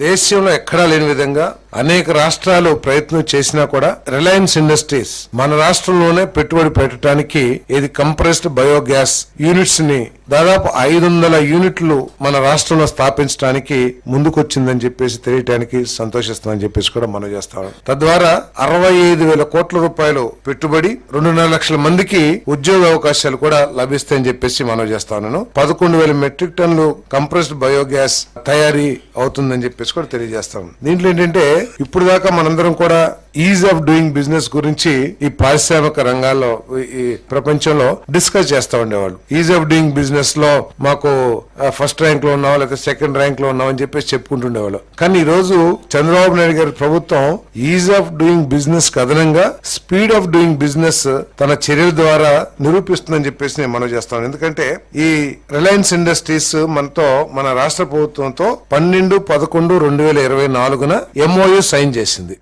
దేశంలో ఎక్కడా లేని విధంగా అనేక రాష్ట్రాలు ప్రయత్నం చేసినా కూడా రిలయన్స్ ఇండస్ట్రీస్ మన రాష్ట్రంలోనే పెట్టుబడి పెట్టడానికి ఇది కంప్రెస్డ్ బయోగ్యాస్ యూనిట్స్ ని దాదాపు 500 యూనిట్లు మన రాష్ట్రంలో స్థాపించడానికి ముందుకొచ్చిందని చెప్పేసి తెలియటానికి సంతోషిస్తామని చెప్పేసి కూడా మనం చేస్తాం. తద్వారా 65,000 కోట్ల రూపాయలు పెట్టుబడి 2.5 లక్షల మందికి ఉద్యోగ అవకాశాలు కూడా లభిస్తాయని చెప్పేసి మనం చేస్తాను. 11,000 మెట్రిక్ టన్నులు కంప్రెస్డ్ బయోగ్యాస్ తయారీ అవుతుందని చెప్పేసి కూడా తెలియజేస్తాం. దీంట్లో ఏంటంటే ఇప్పుడు దాకా మనందరం కూడా ఈజ్ ఆఫ్ డూయింగ్ బిజినెస్ గురించి ఈ పారిశ్రామిక రంగాల్లో ఈ ప్రపంచంలో డిస్కస్ చేస్తా ఉండేవాళ్ళు. ఈజ్ ఆఫ్ డూయింగ్ బిజినెస్ లో మాకు ఫస్ట్ ర్యాంక్ లో ఉన్నావా లేదా సెకండ్ ర్యాంక్ లో ఉన్నావా అని చెప్పేసి చెప్పుకుంటుండేవాళ్ళు. కానీ ఈ రోజు చంద్రబాబు నాయుడు గారి ప్రభుత్వం ఈజ్ ఆఫ్ డూయింగ్ బిజినెస్ అదనంగా స్పీడ్ ఆఫ్ డూయింగ్ బిజినెస్ తన చర్యల ద్వారా నిరూపిస్తుందని చెప్పేసి నేను మనం చేస్తాను. ఎందుకంటే ఈ రిలయన్స్ ఇండస్ట్రీస్ మనతో మన రాష్ట్ర ప్రభుత్వంతో 12/11/2024 MOU సైన్ చేసింది.